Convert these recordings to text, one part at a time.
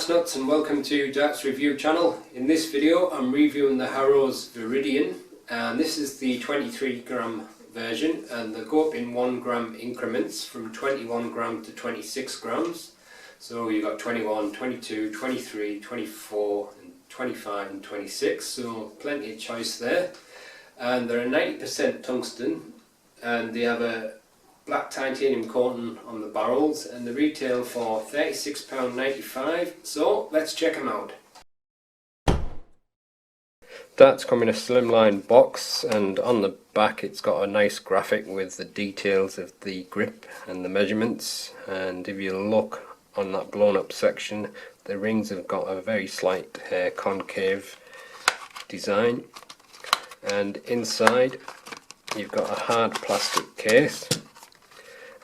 Darts Nutz and welcome to Darts Review channel. In this video I'm reviewing the Harrows Veridian, and this is the 23 gram version, and they go up in 1 gram increments from 21 gram to 26 grams. So you've got 21, 22, 23, 24 and 25 and 26, so plenty of choice there. And they're a 90% tungsten, and they have a black titanium coating on the barrels, and they retail for £36.95, so let's check them out. Darts come in a slimline box, and on the back it's got a nice graphic with the details of the grip and the measurements. And if you look on that blown up section, the rings have got a very slight concave design, and inside you've got a hard plastic case,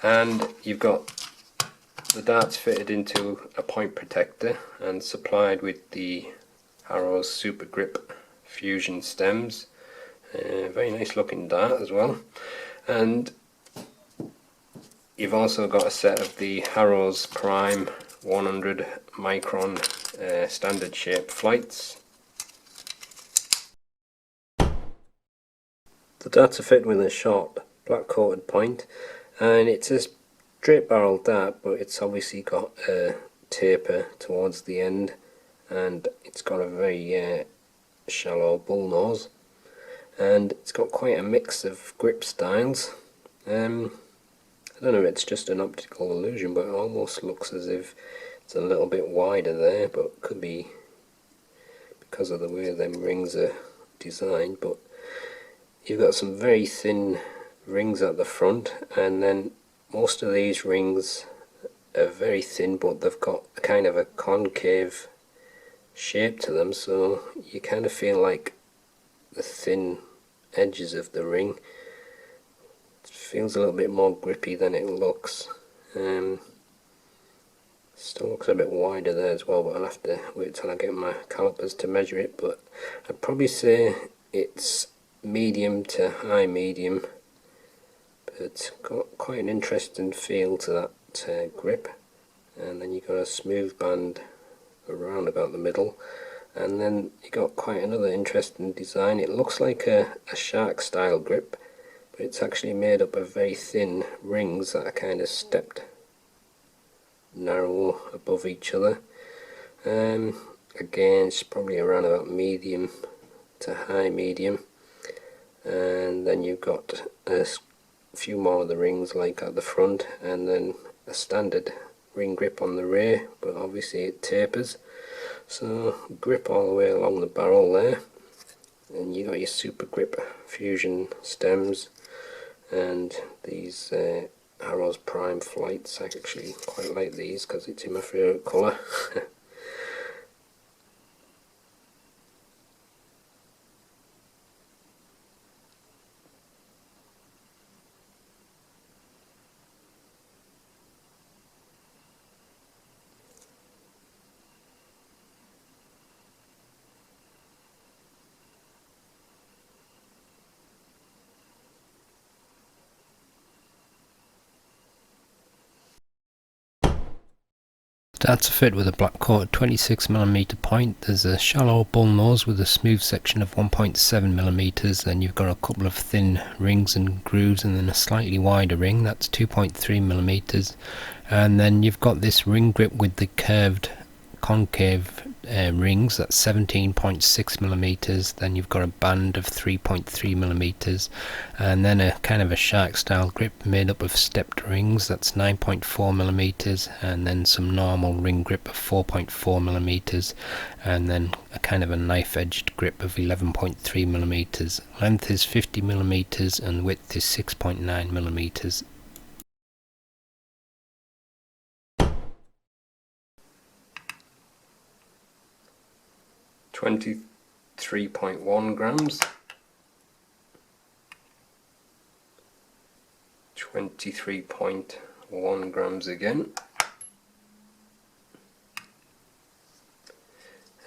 and you've got the darts fitted into a point protector and supplied with the Harrows Super Grip Fusion stems. Very nice looking dart as well. And you've also got a set of the Harrows Prime 100 micron standard shape flights. The darts are fitted with a short black coated point, and it's a straight barrel dart, but it's obviously got a taper towards the end, and it's got a very shallow bull nose, and it's got quite a mix of grip styles. I don't know if it's just an optical illusion, but it almost looks as if it's a little bit wider there, but it could be because of the way them rings are designed. But you've got some very thin rings at the front, and then most of these rings are very thin, but they've got a kind of a concave shape to them, so you kind of feel like the thin edges of the ring. It feels a little bit more grippy than it looks. Still looks a bit wider there as well, but I'll have to wait till I get my calipers to measure it. But I'd probably say it's medium to high medium. It's got quite an interesting feel to that grip, and then you've got a smooth band around about the middle, and then you got quite another interesting design. It looks like a shark style grip, but it's actually made up of very thin rings that are kind of stepped narrow above each other. Again, it's probably around about medium to high medium, and then you've got a few more of the rings like at the front, and then a standard ring grip on the rear, but obviously it tapers, so grip all the way along the barrel there. And you got your Super Grip Fusion stems, and these Harrows Prime flights. I actually quite like these because it's in my favourite colour. Darts are fitted with a black coated 26mm point. There's a shallow bull nose with a smooth section of 1.7mm, then you've got a couple of thin rings and grooves, and then a slightly wider ring that's 2.3mm, and then you've got this ring grip with the curved concave rings that's 17.6mm, then you've got a band of 3.3mm, and then a kind of a shark style grip made up of stepped rings that's 9.4mm, and then some normal ring grip of 4.4mm, and then a kind of a knife edged grip of 11.3mm. Length is 50mm and width is 6.9mm. $23.1 grams, 23.1 grams again,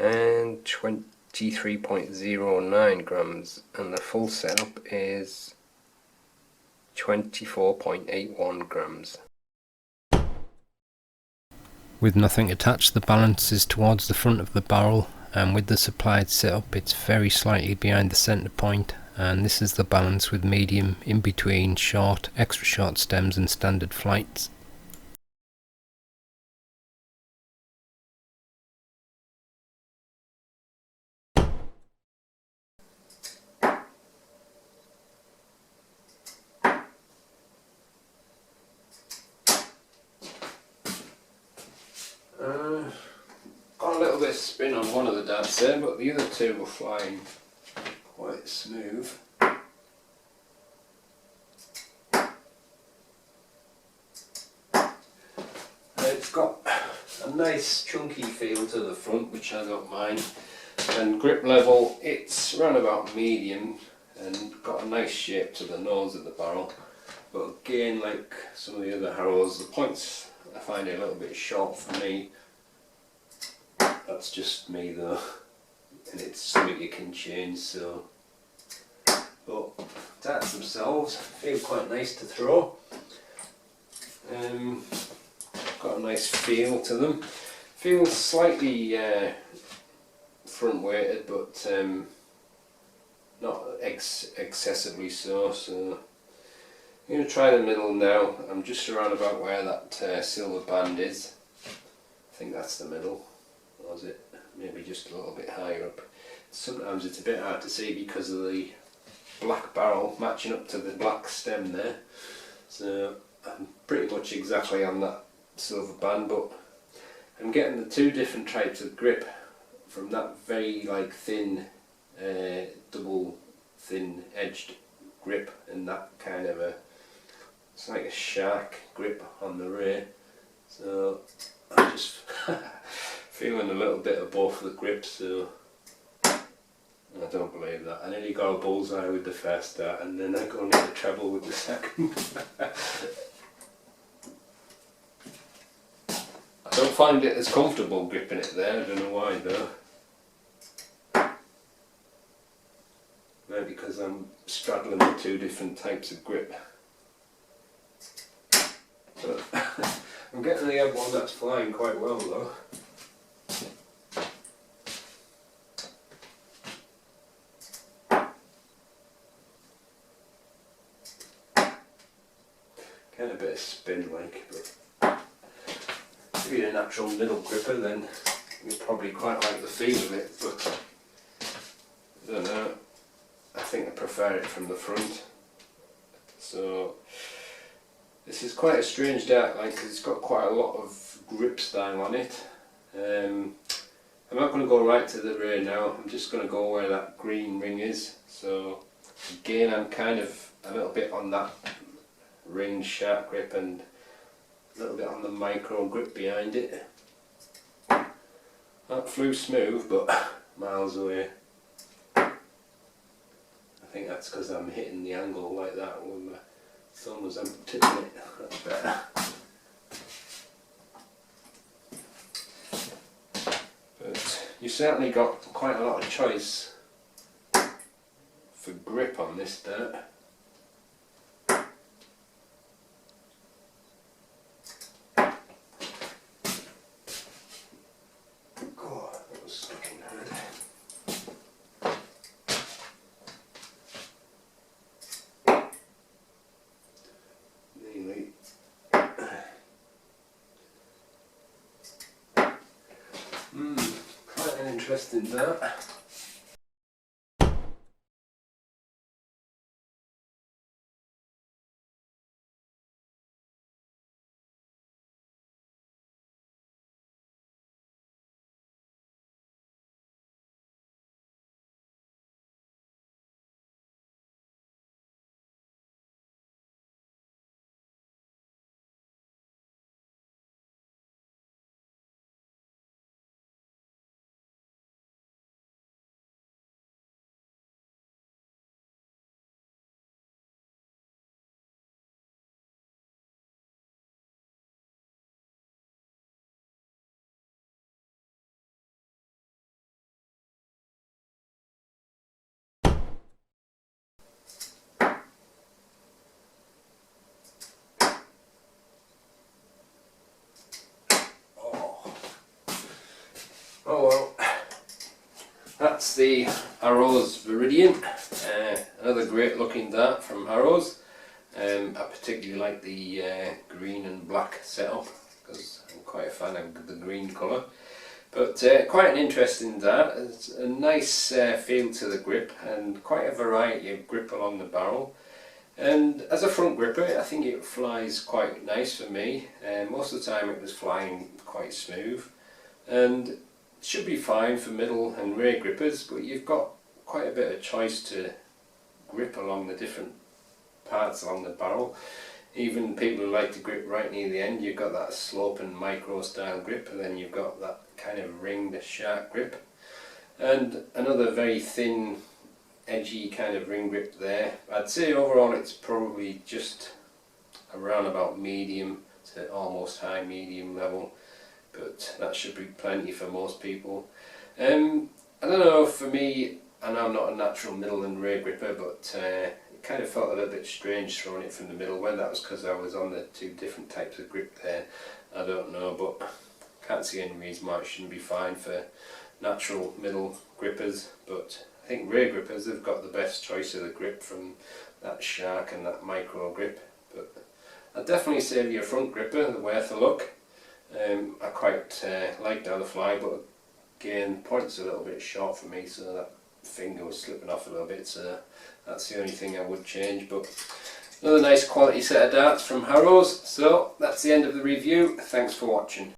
and 23.09 grams, and the full setup is 24.81 grams. With nothing attached, the balance is towards the front of the barrel, and with the supplied setup it's very slightly behind the centre point, and this is the balance with medium in between short, extra short stems and standard flights. Got a little bit of spin on one of the darts there, but the other two were flying quite smooth. It's got a nice chunky feel to the front, which I don't mind, and grip level it's around about medium and got a nice shape to the nose of the barrel, but again, like some of the other Harrows, the points I find it a little bit short for me. That's just me though, and it's something you can change. So, but darts themselves feel quite nice to throw. Got a nice feel to them. Feels slightly front weighted, but not excessively so. So I'm going to try the middle now. I'm just around about where that silver band is. I think that's the middle. Or is it maybe just a little bit higher up? Sometimes it's a bit hard to see because of the black barrel matching up to the black stem there. So I'm pretty much exactly on that silver band, but I'm getting the two different types of grip from that very thin, double thin edged grip, and that kind of it's like a shark grip on the rear. So I'm just feeling a little bit of both the grips, so I don't believe that. I nearly got a bullseye with the first dart and then I got into trouble with the second. I don't find it as comfortable gripping it there, I don't know why though. Maybe because I'm straddling the two different types of grip. But I'm getting the other one that's flying quite well though. Kind of a bit of spin but if you're a natural middle gripper then you'll probably quite like the feel of it, but I don't know, I think I prefer it from the front. So this is quite a strange dart, because it's got quite a lot of grip style on it. I'm not going to go right to the rear now, I'm just going to go where that green ring is. So again, I'm kind of a little bit on that ring sharp grip and a little bit on the micro grip behind it. That flew smooth but miles away. I think that's because I'm hitting the angle like that with my thumb as I'm tipping it. That's better. But you certainly got quite a lot of choice for grip on this dart. Quite an interesting dart. that's the Harrows Veridian, another great looking dart from Harrows. I particularly like the green and black setup because I'm quite a fan of the green colour. But quite an interesting dart. It's a nice feel to the grip and quite a variety of grip along the barrel. And as a front gripper, I think it flies quite nice for me. Most of the time it was flying quite smooth, and should be fine for middle and rear grippers, but you've got quite a bit of choice to grip along the different parts along the barrel. Even people who like to grip right near the end, you've got that slope and micro style grip, and then you've got that kind of ringed sharp grip, and another very thin edgy kind of ring grip there. I'd say overall it's probably just around about medium to almost high medium level, but that should be plenty for most people. I don't know, for me, I know I'm not a natural middle and rear gripper, but it kind of felt a little bit strange throwing it from the middle. Whether that was because I was on the two different types of grip there, I don't know, but can't see any reason why it shouldn't be fine for natural middle grippers. But I think rear grippers have got the best choice of the grip from that shark and that micro grip. But I'd definitely say if you're a front gripper, they're worth a look. I quite liked how they fly, but again, the point's a little bit short for me, so that finger was slipping off a little bit, so that's the only thing I would change. But another nice quality set of darts from Harrows. So that's the end of the review. Thanks for watching.